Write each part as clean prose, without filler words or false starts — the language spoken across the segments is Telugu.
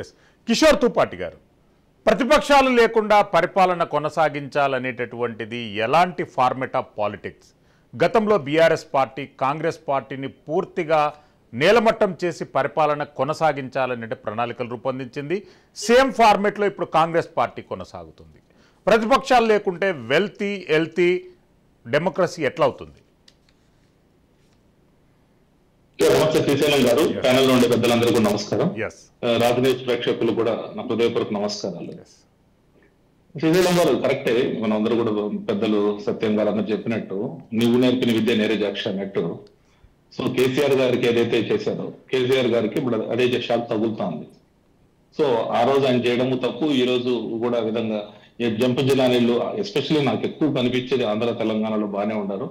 ఎస్ కిషోర్ తుపాటి గారు ప్రతిపక్షాలు లేకుండా పరిపాలన కొనసాగించాలనేటటువంటిది ఎలాంటి ఫార్మెట్ ఆఫ్ పాలిటిక్స్ గతంలో బీఆర్ఎస్ పార్టీ కాంగ్రెస్ పార్టీని పూర్తిగా నేలమట్టం చేసి పరిపాలన కొనసాగించాలనే ప్రణాళికలు రూపొందించింది సేమ్ ఫార్మెట్లో ఇప్పుడు కాంగ్రెస్ పార్టీ కొనసాగుతుంది ప్రతిపక్షాలు లేకుంటే హెల్తీ డెమోక్రసీ ఎట్లా అవుతుంది నమస్తే శ్రీశైలం గారు ప్యానెల్ నుండి పెద్దలందరికీ నమస్కారం yes రాజనీతి ప్రేక్షకులు కూడా నా హృదయపూర్వక నమస్కారాలు శ్రీశైలం గారు కరెక్టే మనం అందరూ కూడా పెద్దలు సత్యం గారు అందరూ చెప్పినట్టు నువ్వు నేర్పిన విద్య నేరే జాక్ష అన్నట్టు సో కేసీఆర్ గారికి ఏదైతే చేశారో కేసీఆర్ గారికి ఇప్పుడు అదే షాక్ తగులుతోంది సో ఆ రోజు ఆయన చేయడము తప్పు ఈ రోజు కూడా ఆ విధంగా జంపు జిల్లాలో ఎస్పెషల్లీ నాకు ఎక్కువ కనిపించేది ఆంధ్ర తెలంగాణలో బాగానే ఉన్నారు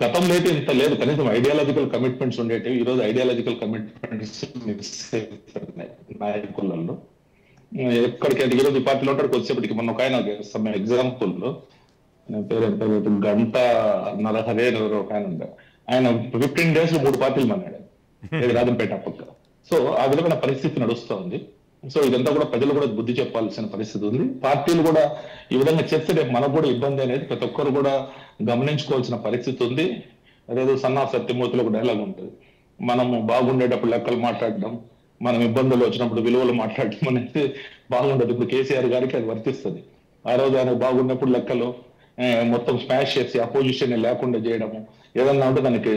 గతంలో అయితే ఇంత లేదు కనీసం ఐడియాలజికల్ కమిట్మెంట్స్ ఉండేటివి ఈ రోజు ఐడియాలజికల్ కమిట్మెంట్స్ మిస్ అవుతున్నాయి నాయకులలో ఎక్కడికి ఈరోజు ఈ పార్టీలో ఉంటాడు వచ్చేప్పటికి మొన్న ఒక ఆయన ఎగ్జాంపుల్ పేరు గంట నరహరే ఎవరో ఒక ఆయన ఉండే ఆయన 15 days లో 3 పార్టీలు మన్నాడు రాజంపేట పక్క సో ఆ విధమైన పరిస్థితి నడుస్తోంది సో ఇదంతా కూడా ప్రజలు కూడా బుద్ధి చెప్పాల్సిన పరిస్థితి ఉంది పార్టీలు కూడా ఈ విధంగా చేస్తే రేపు మనకు కూడా ఇబ్బంది అనేది ప్రతి ఒక్కరు కూడా గమనించుకోవాల్సిన పరిస్థితి ఉంది అదేదో సన్నా సత్యమూర్తిలో ఒక డైలాగ్ ఉంటుంది మనము బాగుండేటప్పుడు లెక్కలు మాట్లాడడం మనం ఇబ్బందులు వచ్చినప్పుడు విలువలు మాట్లాడడం అనేది బాగుండదు ఇప్పుడు కేసీఆర్ గారికి అది వర్తిస్తుంది ఆ రోజు ఆయన బాగున్నప్పుడు లెక్కలు మొత్తం స్మాష్ చేసి అపోజిషన్ లేకుండా చేయడము ఏదన్నా ఉంటే దానికి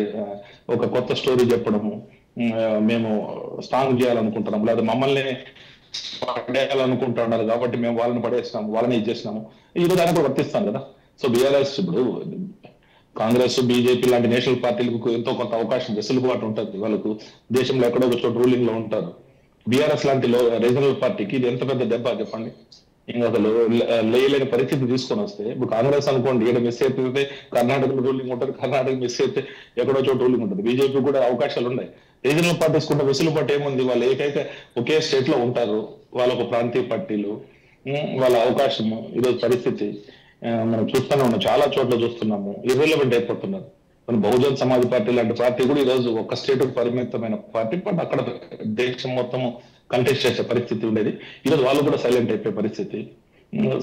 ఒక కొత్త స్టోరీ చెప్పడము మేము స్ట్రాంగ్ చేయాలనుకుంటున్నాము లేదా మమ్మల్ని పడేయాలనుకుంటున్నారు కాబట్టి మేము వాళ్ళని పడేస్తున్నాము వాళ్ళని ఇచ్చేసినాము ఈ రోజు ఆయన కూడా వర్తిస్తాను కదా సో బీఆర్ఎస్ ఇప్పుడు కాంగ్రెస్ బీజేపీ లాంటి నేషనల్ పార్టీలకు ఎంతో కొంత అవకాశం వెసులుబాటు ఉంటుంది వాళ్ళకు దేశంలో ఎక్కడో ఒక చోట రూలింగ్ లో ఉంటారు బీఆర్ఎస్ లాంటి రీజనల్ పార్టీకి ఇది ఎంత పెద్ద దెబ్బ చెప్పండి ఇంకా అసలు లేయలేని పరిస్థితి తీసుకొని వస్తే ఇప్పుడు కాంగ్రెస్ అనుకోండి ఇక్కడ మిస్ అయితే కర్ణాటకలో రూలింగ్ ఉంటుంది కర్ణాటక మిస్ అయితే ఎక్కడో చోట రూలింగ్ ఉంటుంది బీజేపీ కూడా అవకాశాలు ఉన్నాయి రీజనల్ పార్టీస్ కూడా వెసులుబాటు ఏముంది వాళ్ళు ఏకైతే ఒకే స్టేట్ లో ఉంటారు వాళ్ళ ఒక ప్రాంతీయ పార్టీలు వాళ్ళ అవకాశము ఈరోజు పరిస్థితి మనం చూస్తూనే ఉన్నాం చాలా చోట్ల చూస్తున్నాము ఇర్రెలవెంట్ అయిపోతున్నారు మన బహుజన్ సమాజ్ పార్టీ లాంటి పార్టీ కూడా ఈ రోజు ఒక స్టేట్ పరిమితమైన పార్టీ బట్ అక్కడ దేశం మొత్తము కంటెస్ట్ చేసే పరిస్థితి ఉండేది ఈరోజు వాళ్ళు కూడా సైలెంట్ అయిపోయే పరిస్థితి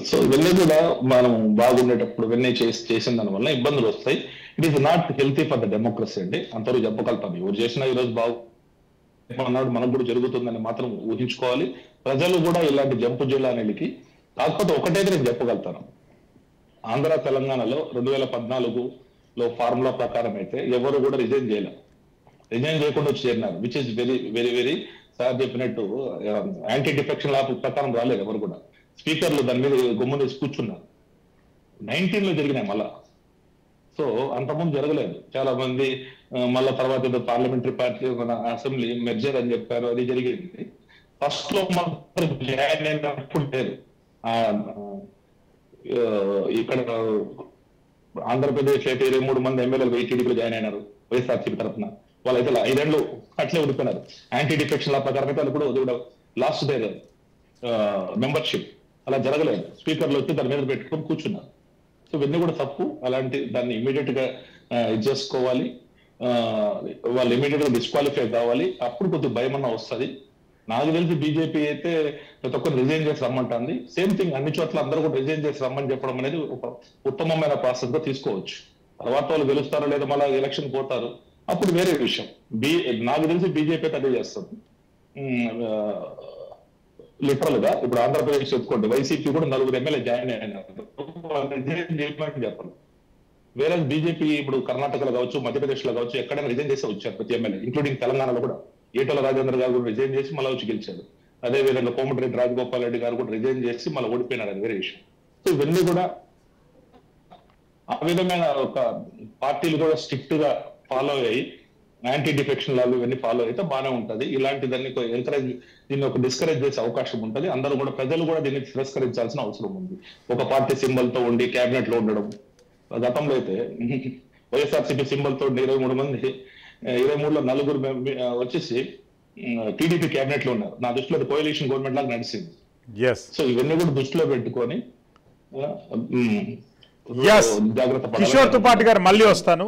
సో ఇవన్నీ కూడా మనం బాగుండేటప్పుడు ఇవన్నీ చేసిన దాని వల్ల ఇబ్బందులు వస్తాయి it is not healthy for the democracy అండి అంతవరకు చెప్పగలుగుతాను ఎవరు చేసినా ఈరోజు బాగున్నాడు మనకు కూడా జరుగుతుందని మాత్రం ఊహించుకోవాలి ప్రజలు కూడా ఇలాంటి జంపు జిల్లానికి కాకపోతే ఒకటైతే నేను చెప్పగలుగుతాను ఆంధ్ర తెలంగాణలో 2014లో ఫార్ములా ప్రకారం అయితే ఎవరు కూడా రిజైన్ చేయకుండా వచ్చి చేరినారు which is very very very sir చెప్పినట్టు యాంటీ డిఫెక్షన్ లా ప్రకారం రాలేదు ఎవరు కూడా స్పీకర్లు దాని మీద గుమ్మని కూర్చున్నారు 19లో జరిగినాయి మళ్ళా సో అంతకుముందు జరగలేదు చాలా మంది మళ్ళా తర్వాత పార్లమెంటరీ పార్టీ మన అసెంబ్లీ మెర్జర్ అని చెప్పారు అది జరిగింది ఫస్ట్ లో మాత్రం జాయిన్ అయినప్పుడు లేదు ఇక్కడ ఆంధ్రప్రదేశ్ అయితే 23 మంది ఎమ్మెల్యేలు టీడీపీలో జాయిన్ అయినారు వైఎస్ఆర్సీపీ తరఫున వాళ్ళు అయితే 5 ఏళ్ళు అట్లే ఉండిపోయినారు యాంటీ డిఫెక్షన్ లా ప్రకారం అయితే వాళ్ళు కూడా లాస్ట్ డే మెంబర్షిప్ అలా జరగలేదు స్పీకర్లు వచ్చి దాని మీద పెట్టుకొని కూర్చున్నారు సో ఇవన్నీ కూడా తప్పు అలాంటి దాన్ని ఇమీడియట్ గా ఇది చేసుకోవాలి వాళ్ళు ఇమీడియట్ గా డిస్క్వాలిఫై కావాలి అప్పుడు కొద్దిగా భయం అన్న వస్తుంది నాకు తెలిసి బీజేపీ అయితే ప్రతి ఒక్కరు రిజైన్ చేసి రమ్మంటుంది సేమ్ థింగ్ అన్ని చోట్ల అందరూ కూడా రిజైన్ చేసి రమ్మని చెప్పడం అనేది ఒక ఉత్తమమైన ప్రాసెస్ గా తీసుకోవచ్చు తర్వాత వాళ్ళు గెలుస్తారో లేదా మళ్ళీ ఎలక్షన్ పోతారు అప్పుడు వేరే విషయం నాకు తెలిసి బీజేపీ అదే చేస్తుంది లిటరల్ గా ఇప్పుడు ఆంధ్రప్రదేశ్ చెప్పుకోండి వైసీపీ కూడా 4 ఎమ్మెల్యే జాయిన్ అయినారు చెప్పాలి వేరే బీజేపీ ఇప్పుడు కర్ణాటకలో కావచ్చు మధ్యప్రదేశ్ లో కావచ్చు ఎక్కడైనా రిజైన్ చేసి వచ్చారు ప్రతి ఎమ్మెల్యే ఇంక్లూడింగ్ తెలంగాణలో కూడా ఈటల రాజేంద్ర గారు కూడా రిజైన్ చేసి మళ్ళీ వచ్చి గెలిచారు అదే విధంగా కోమటిరెడ్డి రాజగోపాల్ రెడ్డి గారు కూడా రిజైన్ చేసి మళ్ళీ ఓడిపోయినారు అది వేరే విషయం సో ఇవన్నీ కూడా ఆ విధమైన ఒక పార్టీలు కూడా స్ట్రిక్ట్ గా ఫాలో అయ్యి యాంటీ డిఫెక్షన్ లాలు ఇవన్నీ ఫాలో అయితే బాగానే ఉంటది ఇలాంటి దాన్ని ఎంకరేజ్ దీన్ని ఒక డిస్కరేజ్ చేసే అవకాశం ఉంటుంది అందరూ కూడా ప్రజలు కూడా దీన్ని తిరస్కరించాల్సిన అవసరం ఉంది ఒక పార్టీ సింబల్ తో ఉండి క్యాబినెట్ లో ఉండడం గతంలో అయితే వైఎస్ఆర్సీపీ సింబల్ తో 23 మంది 23లో 4 వచ్చేసి టీడీపీ క్యాబినెట్ లో ఉన్నారు నా దృష్టిలో అది కోalition గవర్నమెంట్ లాగా నడిచింది సో ఇవన్నీ కూడా దృష్టిలో పెట్టుకొని జాగ్రత్త కిషోర్ తుపాటి గారు మళ్ళీ వస్తాను